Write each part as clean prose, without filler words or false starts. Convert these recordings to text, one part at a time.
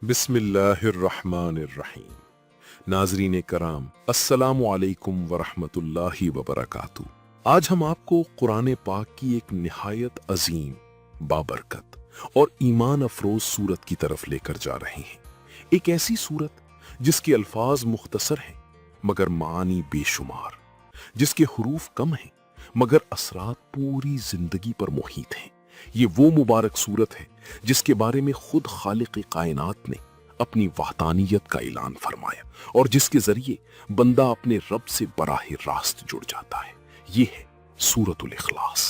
بسم اللہ الرحمن الرحیم۔ ناظرین کرام، السلام علیکم ورحمۃ اللہ وبرکاتہ۔ آج ہم آپ کو قرآن پاک کی ایک نہایت عظیم، بابرکت اور ایمان افروز سورت کی طرف لے کر جا رہے ہیں۔ ایک ایسی سورت جس کے الفاظ مختصر ہیں مگر معانی بے شمار، جس کے حروف کم ہیں مگر اثرات پوری زندگی پر محیط ہیں۔ یہ وہ مبارک سورت ہے جس کے بارے میں خود خالق کائنات نے اپنی وحدانیت کا اعلان فرمایا اور جس کے ذریعے بندہ اپنے رب سے براہ راست جڑ جاتا ہے۔ یہ ہے سورۃ الاخلاص،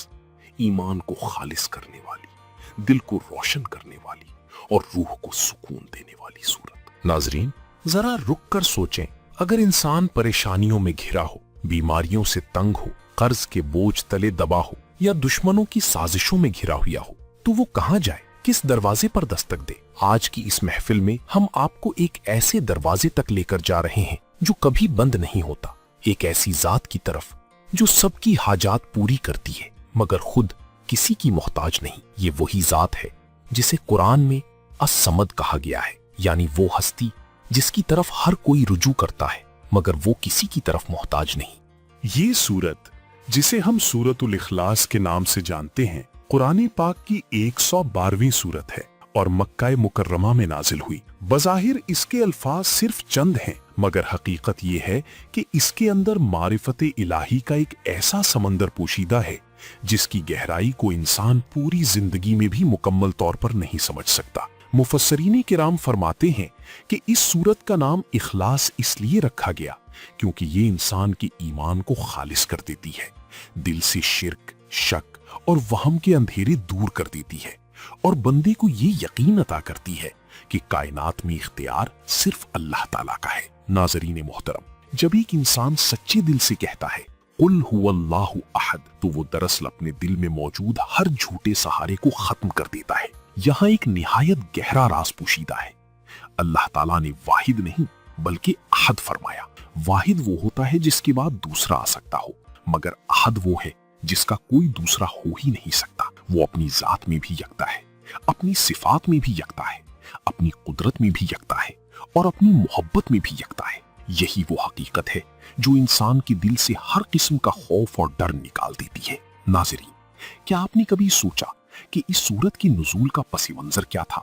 ایمان کو خالص کرنے والی، دل کو روشن کرنے والی اور روح کو سکون دینے والی سورت۔ ناظرین، ذرا رک کر سوچیں، اگر انسان پریشانیوں میں گھرا ہو، بیماریوں سے تنگ ہو، قرض کے بوجھ تلے دبا ہو یا دشمنوں کی سازشوں میں گھرا ہوا ہو تو وہ کہاں جائے، کس دروازے پر دستک دے؟ آج کی اس محفل میں ہم آپ کو ایک ایسے دروازے تک لے کر جا رہے ہیں جو کبھی بند نہیں ہوتا، ایک ایسی ذات کی طرف جو سب کی حاجات پوری کرتی ہے مگر خود کسی کی محتاج نہیں۔ یہ وہی ذات ہے جسے قرآن میں الصمد کہا گیا ہے، یعنی وہ ہستی جس کی طرف ہر کوئی رجوع کرتا ہے مگر وہ کسی کی طرف محتاج نہیں۔ یہ سورت، جسے ہم سورۃ الاخلاص کے نام سے جانتے ہیں، قرآن پاک کی 112ویں سورت ہے اور مکہ مکرمہ میں نازل ہوئی۔ بظاہر اس کے الفاظ صرف چند ہیں مگر حقیقت یہ ہے کہ اس کے اندر معرفت الہی کا ایک ایسا سمندر پوشیدہ ہے جس کی گہرائی کو انسان پوری زندگی میں بھی مکمل طور پر نہیں سمجھ سکتا۔ مفسرین کرام فرماتے ہیں کہ اس سورت کا نام اخلاص اس لیے رکھا گیا کیونکہ یہ انسان کے ایمان کو خالص کر دیتی ہے، دل سے شرک، شک اور وہم کے اندھیرے دور کر دیتی ہے اور بندے کو یہ یقین عطا کرتی ہے کہ کائنات میں اختیار صرف اللہ تعالیٰ کا ہے۔ ناظرین محترم، جب ایک انسان سچے دل سے کہتا ہے قل هو اللہ احد تو وہ دراصل اپنے دل میں موجود ہر جھوٹے سہارے کو ختم کر دیتا ہے۔ یہاں ایک نہایت گہرا راز پوشیدہ ہے۔ اللہ تعالیٰ نے واحد نہیں بلکہ احد فرمایا۔ واحد وہ ہوتا ہے جس کے بعد دوسرا آ سکتا ہو، مگر احد وہ ہے جس کا کوئی دوسرا ہو ہی نہیں سکتا۔ وہ اپنی ذات میں بھی یکتا ہے، اپنی صفات میں بھی یکتا ہے، اپنی قدرت میں بھی یکتا ہے اور اپنی محبت میں بھی یکتا ہے۔ یہی وہ حقیقت ہے جو انسان کے دل سے ہر قسم کا خوف اور ڈر نکال دیتی ہے۔ ناظرین، کیا آپ نے کبھی سوچا کہ اس سورت کی نزول کا پس منظر کیا تھا؟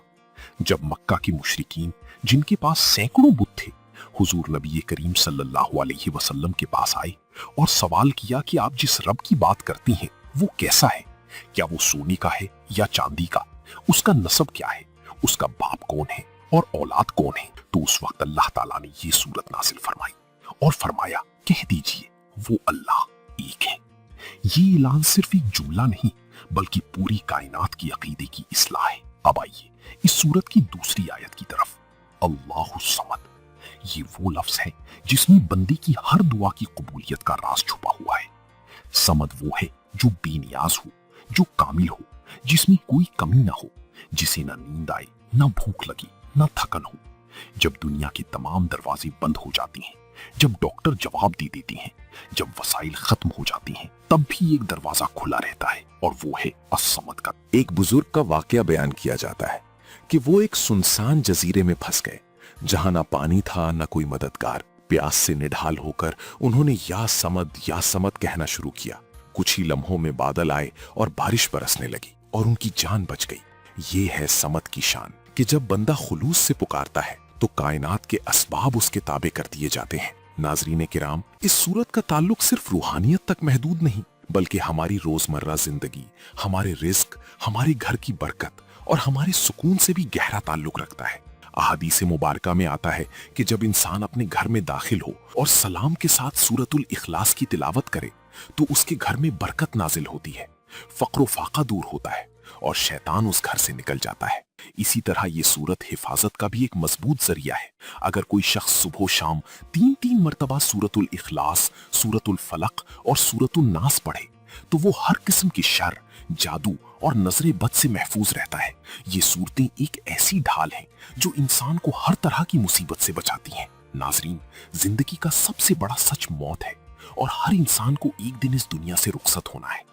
جب مکہ کے مشرکین، جن کے پاس سینکڑوں بت تھے، حضور نبی کریم صلی اللہ علیہ وسلم کے پاس آئے اور سوال کیا کہ آپ جس رب کی بات کرتی ہیں وہ کیسا ہے؟ کیا وہ سونے کا ہے یا چاندی کا؟ اس کا نسب کیا ہے؟ اس کا باپ کون ہے اور اولاد کون ہے؟ تو اس وقت اللہ تعالیٰ نے یہ سورت نازل فرمائی اور فرمایا، کہہ دیجئے وہ اللہ ایک ہے۔ یہ اعلان صرف ایک جملہ نہیں بلکہ پوری کائنات کی عقیدے کی اصلاح ہے۔ اب آئیے اس سورت کی دوسری آیت کی طرف۔ اللہ الصمد، یہ وہ لفظ ہے جس میں بندے کی ہر دعا کی قبولیت کا راز چھپا ہوا ہے۔ صمد وہ ہے جو بے نیاز ہو، جو کامل ہو، جس میں کوئی کمی نہ ہو، جسے نہ نیند آئے، نہ بھوک لگے، نہ تھکن ہو۔ جب دنیا کے تمام دروازے بند ہو جاتے ہیں، جب ڈاکٹر جواب دے دیتے ہیں، جب وسائل ختم ہو جاتی ہیں، تب بھی ایک دروازہ کھلا رہتا ہے اور وہ ہے الصمد کا۔ ایک بزرگ کا واقعہ بیان کیا جاتا ہے کہ وہ ایک سنسان جزیرے میں پھنس گئے جہاں نہ پانی تھا نہ کوئی مددگار۔ پیاس سے نڈھال ہو کر انہوں نے یا سمد کہنا شروع کیا۔ کچھ ہی لمحوں میں بادل آئے اور بارش برسنے لگی اور ان کی جان بچ گئی۔ یہ ہے صمد کی شان کہ جب بندہ خلوص سے پکارتا ہے تو کائنات کے اسباب اس کے تابع کر دیے جاتے ہیں۔ ناظرین کرام، اس سورت کا تعلق صرف روحانیت تک محدود نہیں بلکہ ہماری روزمرہ زندگی، ہمارے رزق، ہمارے گھر کی برکت اور ہمارے سکون سے بھی گہرا تعلق رکھتا ہے۔ احادیث مبارکہ میں آتا ہے کہ جب انسان اپنے گھر میں داخل ہو اور سلام کے ساتھ سورۃ الاخلاص کی تلاوت کرے تو اس کے گھر میں برکت نازل ہوتی ہے، فقر و فاقہ دور ہوتا ہے اور شیطان اس گھر سے نکل جاتا ہے۔ اسی طرح یہ سورت حفاظت کا بھی ایک مضبوط ذریعہ ہے۔ اگر کوئی شخص صبح و شام 3 مرتبہ سورۃ الاخلاص، سورۃ الفلق اور سورۃ الناس پڑھے تو وہ ہر قسم کی شر، جادو اور نظر بد سے محفوظ رہتا ہے۔ یہ صورتیں ایک ایسی ڈھال ہیں جو انسان کو ہر طرح کی مصیبت سے بچاتی ہیں۔ ناظرین، زندگی کا سب سے بڑا سچ موت ہے اور ہر انسان کو ایک دن اس دنیا سے رخصت ہونا ہے۔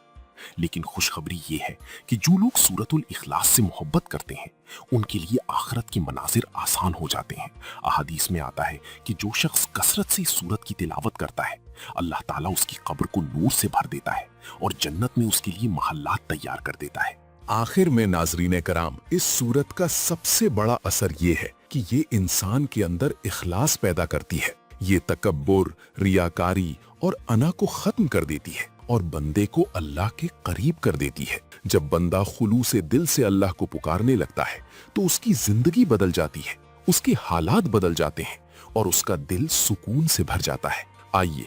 لیکن خوشخبری یہ ہے کہ جو لوگ سورۃ الاخلاص سے محبت کرتے ہیں ان کے لیے آخرت کے مناظر آسان ہو جاتے ہیں۔ احادیث میں آتا ہے کہ جو شخص کثرت سے اس سورت کی تلاوت کرتا ہے اللہ تعالیٰ اس کی قبر کو نور سے بھر دیتا ہے اور جنت میں اس کے لیے محلات تیار کر دیتا ہے۔ آخر میں ناظرین کرام، اس سورت کا سب سے بڑا اثر یہ ہے کہ یہ انسان کے اندر اخلاص پیدا کرتی ہے۔ یہ تکبر، ریاکاری اور انا کو ختم کر دیتی ہے اور بندے کو اللہ کے قریب کر دیتی ہے۔ جب بندہ خلوص دل سے اللہ کو پکارنے لگتا ہے تو اس کی زندگی بدل جاتی ہے، اس کے حالات بدل جاتے ہیں اور اس کا دل سکون سے بھر جاتا ہے۔ آئیے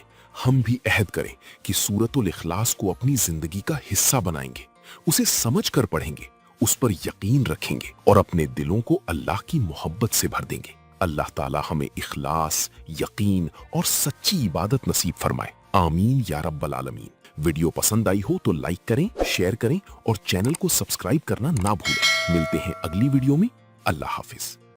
ہم بھی عہد کریں کہ سورۃ الاخلاص کو اپنی زندگی کا حصہ بنائیں گے، اسے سمجھ کر پڑھیں گے، اس پر یقین رکھیں گے اور اپنے دلوں کو اللہ کی محبت سے بھر دیں گے۔ اللہ تعالی ہمیں اخلاص، یقین اور سچی عبادت نصیب فرمائے، آمین یا رب العالمین۔ ویڈیو پسند آئی ہو تو لائک کریں، شیئر کریں اور چینل کو سبسکرائب کرنا نہ بھولیں۔ ملتے ہیں اگلی ویڈیو میں۔ اللہ حافظ۔